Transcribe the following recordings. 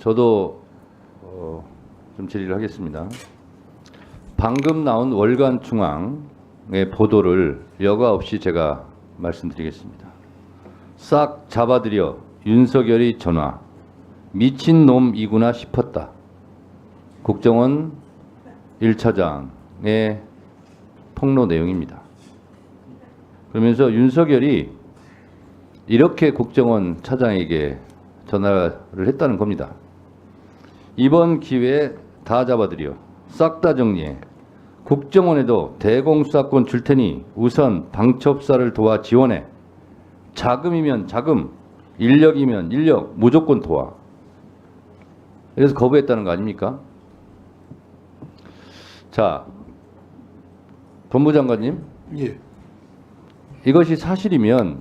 저도 좀 질의를 하겠습니다. 방금 나온 월간중앙의 보도를 여과 없이 제가 말씀드리겠습니다. 싹 잡아들여 윤석열이 전화. 미친놈이구나 싶었다. 국정원 1차장의 폭로 내용입니다. 그러면서 윤석열이 이렇게 국정원 차장에게 전화를 했다는 겁니다. 이번 기회에 다 잡아들여 싹 다 정리해. 국정원에도 대공수사권 줄 테니 우선 방첩사를 도와 지원해. 자금이면 자금, 인력이면 인력 무조건 도와. 그래서 거부했다는 거 아닙니까? 자, 법무장관님. 예. 이것이 사실이면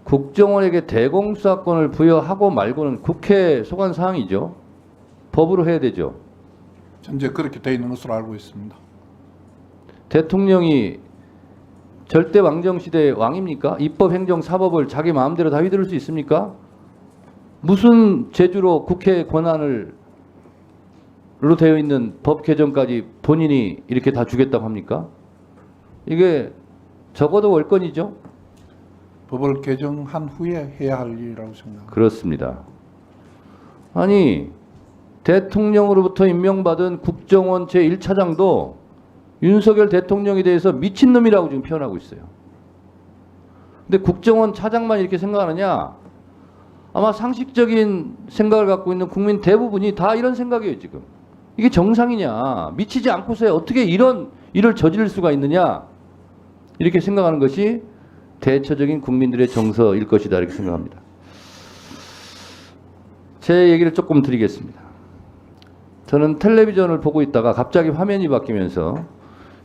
국정원에게 대공수사권을 부여하고 말고는 국회 소관 사항이죠. 법으로 해야 되죠. 현재 그렇게 되어 있는 것으로 알고 있습니다. 대통령이 절대 왕정시대의 왕입니까? 입법, 행정, 사법을 자기 마음대로 다 휘두를 수 있습니까? 무슨 재주로 국회 권한을 로 되어 있는 법 개정까지 본인이 이렇게 다 주겠다고 합니까? 이게 적어도 월권이죠? 법을 개정한 후에 해야 할 일이라고 생각합니다. 그렇습니다. 아니 대통령으로부터 임명받은 국정원 제1차장도 윤석열 대통령에 대해서 미친놈이라고 지금 표현하고 있어요. 근데 국정원 차장만 이렇게 생각하느냐? 아마 상식적인 생각을 갖고 있는 국민 대부분이 다 이런 생각이에요. 지금. 이게 정상이냐? 미치지 않고서 어떻게 이런 일을 저지를 수가 있느냐? 이렇게 생각하는 것이 대처적인 국민들의 정서일 것이다 이렇게 생각합니다. 제 얘기를 조금 드리겠습니다. 저는 텔레비전을 보고 있다가 갑자기 화면이 바뀌면서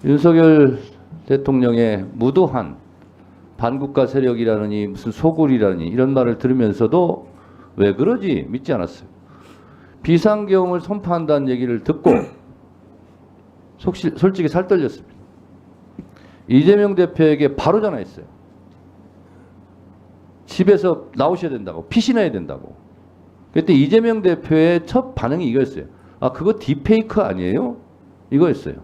윤석열 대통령의 무도한 반국가 세력이라느니 무슨 소굴이라느니 이런 말을 들으면서도 왜 그러지 믿지 않았어요. 비상계엄을 선포한다는 얘기를 듣고 솔직히 살 떨렸습니다. 이재명 대표에게 바로 전화했어요. 집에서 나오셔야 된다고, 피신해야 된다고. 그때 이재명 대표의 첫 반응이 이거였어요. 아, 그거 딥페이크 아니에요? 이거였어요.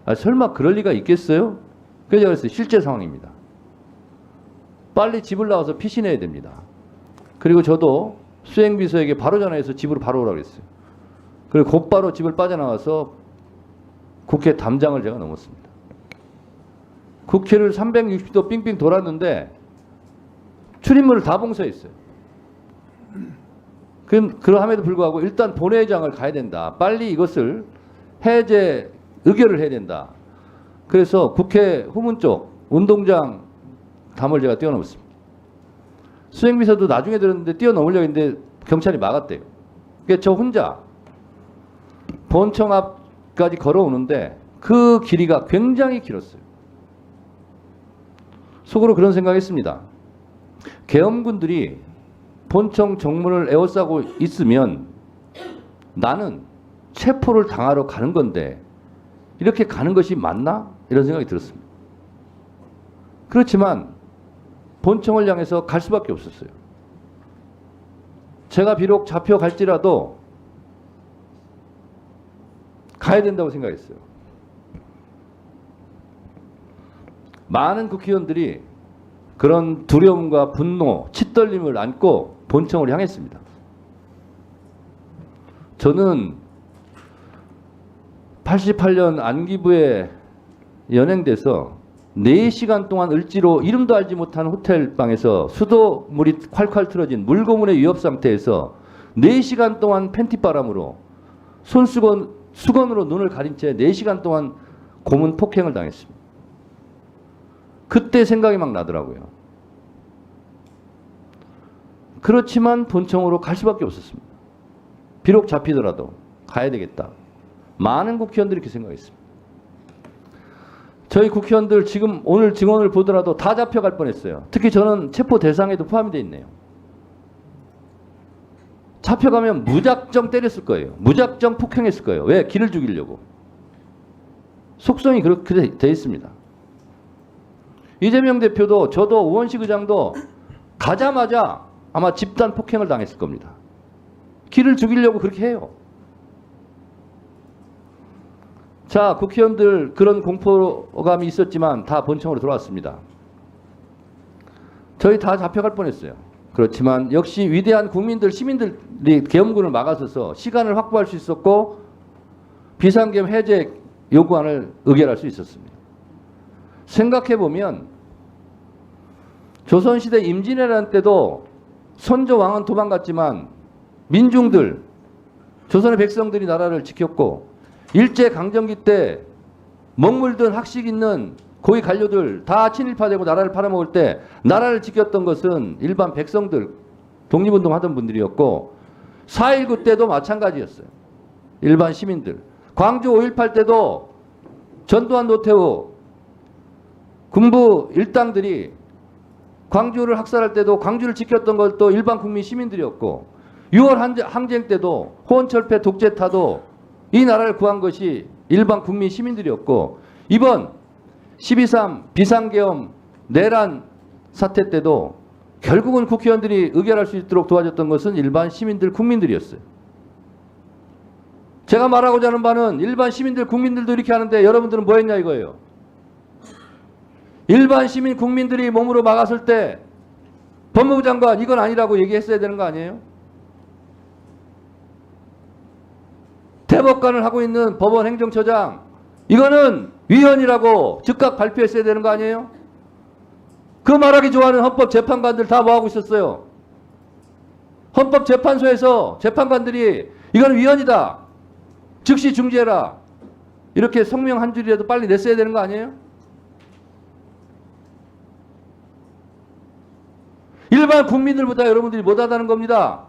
아, 설마 그럴 리가 있겠어요? 그래서 제가 그랬어요. 실제 상황입니다. 빨리 집을 나와서 피신해야 됩니다. 그리고 저도 수행비서에게 바로 전화해서 집으로 바로 오라고 했어요. 그리고 곧바로 집을 빠져나와서 국회 담장을 제가 넘었습니다. 국회를 360도 빙빙 돌았는데 출입문을 다 봉쇄했어요. 그럼에도 불구하고 일단 본회의장을 가야 된다. 빨리 이것을 해제 의결을 해야 된다. 그래서 국회 후문 쪽 운동장 담을 제가 뛰어넘었습니다. 수행비서도 나중에 들었는데 뛰어넘으려고 했는데 경찰이 막았대요. 그러니까 저 혼자 본청 앞까지 걸어오는데 그 길이가 굉장히 길었어요. 속으로 그런 생각했습니다. 계엄군들이 본청 정문을 에워싸고 있으면 나는 체포를 당하러 가는 건데 이렇게 가는 것이 맞나? 이런 생각이 들었습니다. 그렇지만 본청을 향해서 갈 수밖에 없었어요. 제가 비록 잡혀갈지라도 가야 된다고 생각했어요. 많은 국회의원들이 그런 두려움과 분노, 치떨림을 안고 본청을 향했습니다. 저는 88년 안기부에 연행돼서 4시간 동안 을지로 이름도 알지 못한 호텔 방에서 수도물이 콸콸 틀어진 물고문의 위협 상태에서 4시간 동안 팬티바람으로 수건으로 눈을 가린 채 4시간 동안 고문 폭행을 당했습니다. 그때 생각이 막 나더라고요. 그렇지만 본청으로 갈 수밖에 없었습니다. 비록 잡히더라도 가야 되겠다. 많은 국회의원들이 그렇게 생각했습니다. 저희 국회의원들 지금 오늘 증언을 보더라도 다 잡혀갈 뻔했어요. 특히 저는 체포 대상에도 포함이 돼 있네요. 잡혀가면 무작정 때렸을 거예요. 무작정 폭행했을 거예요. 왜? 기를 죽이려고. 속성이 그렇게 돼 있습니다. 이재명 대표도 저도 우원식 의장도 가자마자 아마 집단 폭행을 당했을 겁니다. 기를 죽이려고 그렇게 해요. 자, 국회의원들 그런 공포감이 있었지만 다 본청으로 돌아왔습니다. 저희 다 잡혀갈 뻔했어요. 그렇지만 역시 위대한 국민들, 시민들이 계엄군을 막아서서 시간을 확보할 수 있었고 비상계엄 해제 요구안을 의결할 수 있었습니다. 생각해보면 조선시대 임진왜란 때도 선조 왕은 도망갔지만 민중들, 조선의 백성들이 나라를 지켰고 일제강점기 때 먹물든 학식 있는 고위 관료들 다 친일파되고 나라를 팔아먹을 때 나라를 지켰던 것은 일반 백성들, 독립운동 하던 분들이었고 4.19 때도 마찬가지였어요. 일반 시민들. 광주 5.18 때도 전두환, 노태우 군부 일당들이 광주를 학살할 때도 광주를 지켰던 것도 일반 국민 시민들이었고 6월 항쟁 때도 호원철폐 독재타도 이 나라를 구한 것이 일반 국민 시민들이었고 이번 12.3 비상계엄 내란 사태 때도 결국은 국회의원들이 의결할 수 있도록 도와줬던 것은 일반 시민들, 국민들이었어요. 제가 말하고자 하는 바는 일반 시민들, 국민들도 이렇게 하는데 여러분들은 뭐 했냐 이거예요. 일반 시민, 국민들이 몸으로 막았을 때 법무부 장관 이건 아니라고 얘기했어야 되는 거 아니에요? 대법관을 하고 있는 법원 행정처장 이거는 위헌이라고 즉각 발표했어야 되는 거 아니에요? 그 말하기 좋아하는 헌법재판관들 다 뭐하고 있었어요? 헌법재판소에서 재판관들이 이건 위헌이다. 즉시 중지해라. 이렇게 성명 한 줄이라도 빨리 냈어야 되는 거 아니에요? 일반 국민들보다 여러분들이 못하다는 겁니다.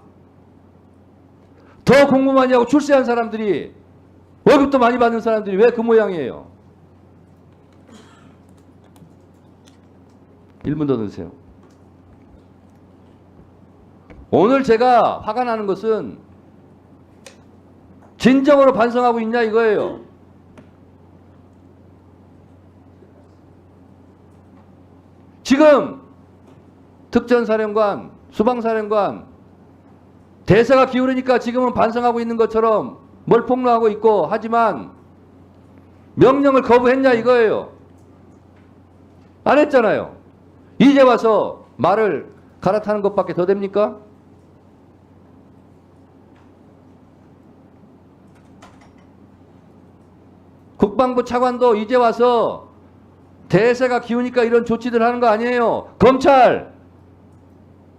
더 공부 많이 하고 출세한 사람들이 월급도 많이 받는 사람들이 왜 그 모양이에요? 1분 더 넣으세요. 오늘 제가 화가 나는 것은 진정으로 반성하고 있냐 이거예요. 지금 특전사령관, 수방사령관 대세가 기울으니까 지금은 반성하고 있는 것처럼 뭘 폭로하고 있고 하지만 명령을 거부했냐 이거예요. 안 했잖아요. 이제 와서 말을 갈아타는 것밖에 더 됩니까? 국방부 차관도 이제 와서 대세가 기우니까 이런 조치들 하는 거 아니에요. 검찰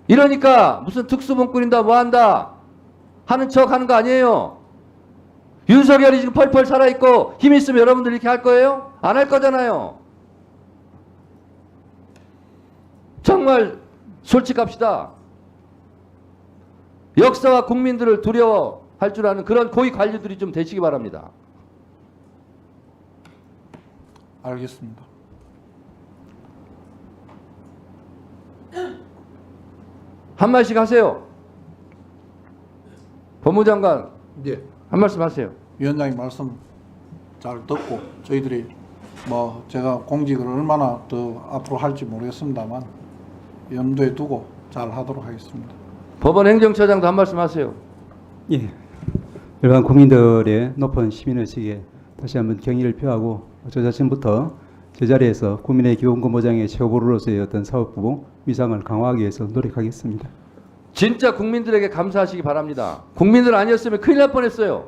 이러니까 무슨 특수본 꾸린다 뭐한다 하는 척 하는 거 아니에요. 윤석열이 지금 펄펄 살아있고 힘 있으면 여러분들 이렇게 할 거예요? 안 할 거잖아요. 정말 솔직합시다. 역사와 국민들을 두려워할 줄 아는 그런 고위 관료들이 좀 되시기 바랍니다. 알겠습니다. 한 말씩 하세요. 법무장관 예. 한 말씀 하세요. 위원장님 말씀 잘 듣고 저희들이 뭐 제가 공직을 얼마나 더 앞으로 할지 모르겠습니다만 염두에 두고 잘 하도록 하겠습니다. 법원 행정처장도 한 말씀 하세요. 예, 일반 국민들의 높은 시민의식에 다시 한번 경의를 표하고 저 자신부터 제자리에서 국민의 기본권 보장의 최고보루로서의 어떤 사업부 위상을 강화하기 위해서 노력하겠습니다. 진짜 국민들에게 감사하시기 바랍니다. 국민들 아니었으면 큰일 날 뻔했어요.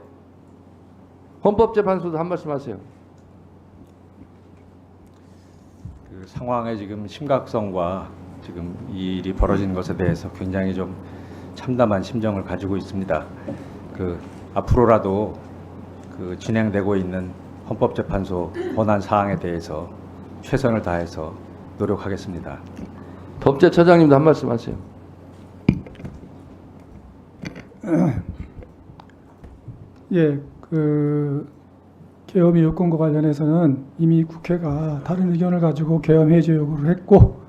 헌법재판소도 한 말씀 하세요. 그 상황의 지금 심각성과 지금 이 일이 벌어진 것에 대해서 굉장히 좀 참담한 심정을 가지고 있습니다. 그 앞으로라도 그 진행되고 있는 헌법재판소 권한 사항에 대해서 최선을 다해서 노력하겠습니다. 법제처장님도 한 말씀 하세요. 예, 그 계엄의 여건과 관련해서는 이미 국회가 다른 의견을 가지고 계엄 해제 요구를 했고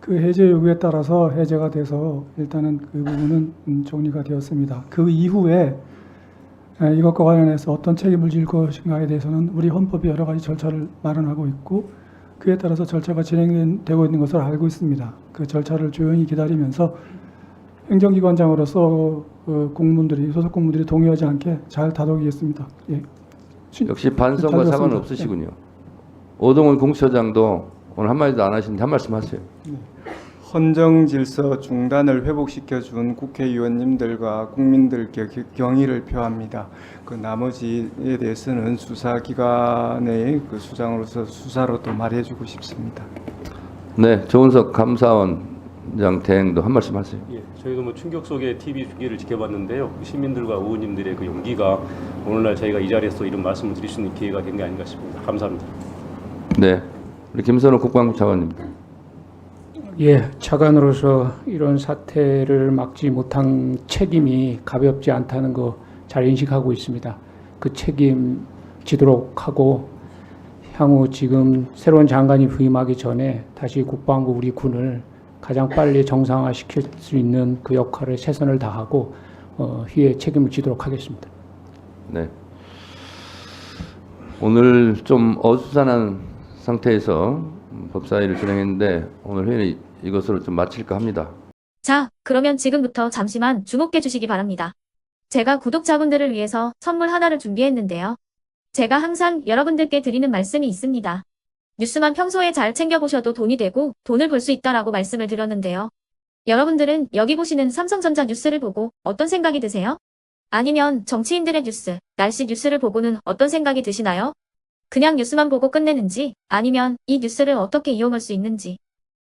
그 해제 요구에 따라서 해제가 돼서 일단은 그 부분은 정리가 되었습니다. 그 이후에 이것과 관련해서 어떤 책임을 질 것인가에 대해서는 우리 헌법이 여러 가지 절차를 마련하고 있고 그에 따라서 절차가 진행되고 있는 것을 알고 있습니다. 그 절차를 조용히 기다리면서 행정기관장으로서 공무원들이 소속 공무원들이 동의하지 않게 잘 다독이겠습니다. 예. 역시 반성과 잘 사과는 들었습니다. 없으시군요. 오동훈 공수처장도 오늘 한마디도 안 하시는데 한 말씀 하세요. 헌정 질서 중단을 회복시켜 준 국회의원님들과 국민들께 경의를 표합니다. 그 나머지에 대해서는 수사기관의 그 수장으로서 수사로 또 말해주고 싶습니다. 네, 조은석 감사원장 대행도 한 말씀 하세요. 예, 저희도 뭐 충격 속의 TV 중계를 지켜봤는데요. 시민들과 의원님들의 그 용기가 오늘날 저희가 이 자리에서 이런 말씀을 드릴 수 있는 기회가 된 게 아닌가 싶습니다. 감사합니다. 네, 우리 김선호 국방부 차관님. 예, 차관으로서 이런 사태를 막지 못한 책임이 가볍지 않다는 거 잘 인식하고 있습니다. 그 책임 지도록 하고 향후 지금 새로운 장관이 부임하기 전에 다시 국방부 우리 군을 가장 빨리 정상화시킬 수 있는 그 역할을 최선을 다하고 희의 책임을 지도록 하겠습니다. 네. 오늘 좀 어수선한 상태에서 법사위를 진행했는데 오늘 회의는 이것으로 좀 마칠까 합니다. 자, 그러면 지금부터 잠시만 주목해 주시기 바랍니다. 제가 구독자분들을 위해서 선물 하나를 준비했는데요. 제가 항상 여러분들께 드리는 말씀이 있습니다. 뉴스만 평소에 잘 챙겨보셔도 돈이 되고 돈을 벌 수 있다라고 말씀을 드렸는데요. 여러분들은 여기 보시는 삼성전자 뉴스를 보고 어떤 생각이 드세요? 아니면 정치인들의 뉴스, 날씨 뉴스를 보고는 어떤 생각이 드시나요? 그냥 뉴스만 보고 끝내는지 아니면 이 뉴스를 어떻게 이용할 수 있는지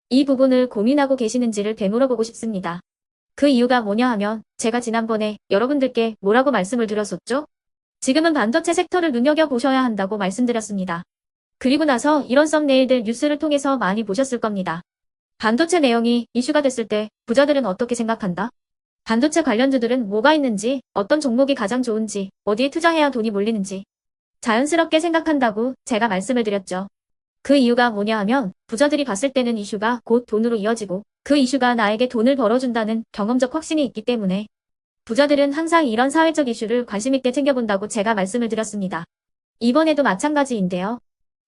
이 부분을 고민하고 계시는지를 되물어보고 싶습니다. 그 이유가 뭐냐 하면 제가 지난번에 여러분들께 뭐라고 말씀을 드렸었죠? 지금은 반도체 섹터를 눈여겨보셔야 한다고 말씀드렸습니다. 그리고 나서 이런 썸네일들 뉴스를 통해서 많이 보셨을 겁니다. 반도체 내용이 이슈가 됐을 때 부자들은 어떻게 생각한다? 반도체 관련주들은 뭐가 있는지, 어떤 종목이 가장 좋은지, 어디에 투자해야 돈이 몰리는지 자연스럽게 생각한다고 제가 말씀을 드렸죠. 그 이유가 뭐냐 하면 부자들이 봤을 때는 이슈가 곧 돈으로 이어지고 그 이슈가 나에게 돈을 벌어준다는 경험적 확신이 있기 때문에 부자들은 항상 이런 사회적 이슈를 관심 있게 챙겨본다고 제가 말씀을 드렸습니다. 이번에도 마찬가지인데요.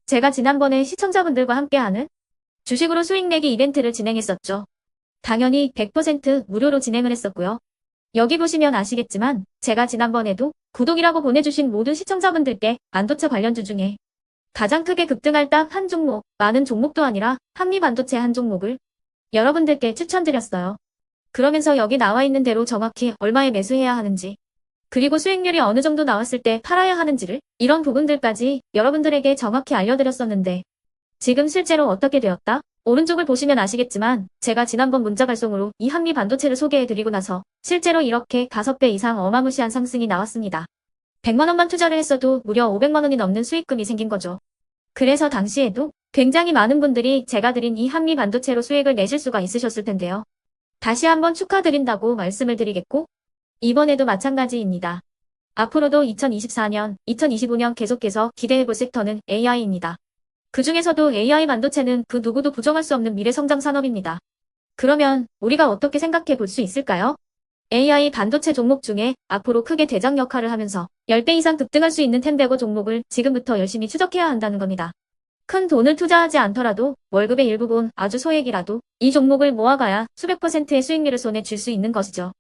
제가 지난번에 시청자분들과 함께하는 주식으로 수익 내기 이벤트를 진행했었죠. 당연히 100% 무료로 진행을 했었고요. 여기 보시면 아시겠지만 제가 지난번에도 구독이라고 보내주신 모든 시청자분들께 반도체 관련주 중에 가장 크게 급등할 딱 한 종목, 많은 종목도 아니라 한미반도체 한 종목을 여러분들께 추천드렸어요. 그러면서 여기 나와 있는 대로 정확히 얼마에 매수해야 하는지, 그리고 수익률이 어느 정도 나왔을 때 팔아야 하는지를 이런 부분들까지 여러분들에게 정확히 알려드렸었는데 지금 실제로 어떻게 되었다? 오른쪽을 보시면 아시겠지만 제가 지난번 문자 발송으로 이 한미반도체를 소개해드리고 나서 실제로 이렇게 5배 이상 어마무시한 상승이 나왔습니다. 100만 원만 투자를 했어도 무려 500만 원이 넘는 수익금이 생긴 거죠. 그래서 당시에도 굉장히 많은 분들이 제가 드린 이 한미 반도체로 수익을 내실 수가 있으셨을 텐데요. 다시 한번 축하드린다고 말씀을 드리겠고 이번에도 마찬가지입니다. 앞으로도 2024년, 2025년 계속해서 기대해볼 섹터는 AI입니다. 그 중에서도 AI 반도체는 그 누구도 부정할 수 없는 미래 성장 산업입니다. 그러면 우리가 어떻게 생각해 볼 수 있을까요? AI 반도체 종목 중에 앞으로 크게 대장 역할을 하면서 10배 이상 급등할 수 있는 템베고 종목을 지금부터 열심히 추적해야 한다는 겁니다. 큰 돈을 투자하지 않더라도 월급의 일부분 아주 소액이라도 이 종목을 모아가야 수백 %의 수익률을 손에 쥘 수 있는 것이죠.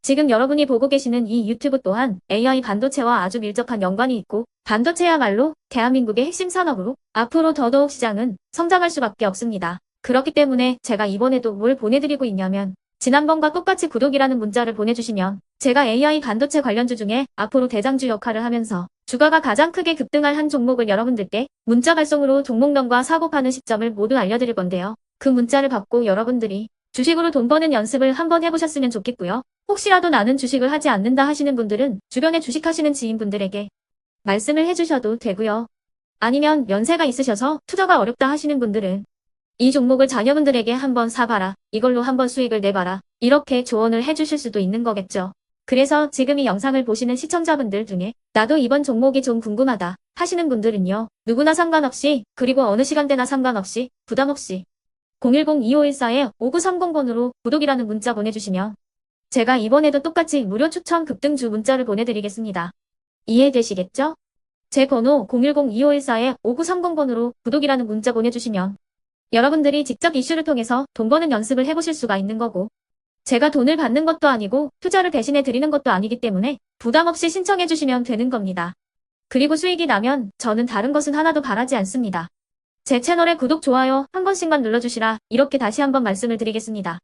지금 여러분이 보고 계시는 이 유튜브 또한 AI 반도체와 아주 밀접한 연관이 있고 반도체야말로 대한민국의 핵심 산업으로 앞으로 더더욱 시장은 성장할 수밖에 없습니다. 그렇기 때문에 제가 이번에도 뭘 보내드리고 있냐면 지난번과 똑같이 구독이라는 문자를 보내주시면 제가 AI 반도체 관련주 중에 앞으로 대장주 역할을 하면서 주가가 가장 크게 급등할 한 종목을 여러분들께 문자 발송으로 종목명과 사고 파는 시점을 모두 알려드릴 건데요. 그 문자를 받고 여러분들이 주식으로 돈 버는 연습을 한번 해보셨으면 좋겠고요. 혹시라도 나는 주식을 하지 않는다 하시는 분들은 주변에 주식하시는 지인분들에게 말씀을 해주셔도 되고요. 아니면 연세가 있으셔서 투자가 어렵다 하시는 분들은 이 종목을 자녀분들에게 한번 사봐라. 이걸로 한번 수익을 내봐라. 이렇게 조언을 해주실 수도 있는 거겠죠. 그래서 지금 이 영상을 보시는 시청자분들 중에 나도 이번 종목이 좀 궁금하다 하시는 분들은요. 누구나 상관없이 그리고 어느 시간대나 상관없이 부담 없이 010-2514-5930번으로 구독이라는 문자 보내주시면 제가 이번에도 똑같이 무료 추천 급등주 문자를 보내드리겠습니다. 이해되시겠죠? 제 번호 010-2514-5930번으로 구독이라는 문자 보내주시면 여러분들이 직접 이슈를 통해서 돈 버는 연습을 해보실 수가 있는 거고 제가 돈을 받는 것도 아니고 투자를 대신해 드리는 것도 아니기 때문에 부담 없이 신청해 주시면 되는 겁니다. 그리고 수익이 나면 저는 다른 것은 하나도 바라지 않습니다. 제 채널에 구독, 좋아요 한 번씩만 눌러주시라 이렇게 다시 한번 말씀을 드리겠습니다.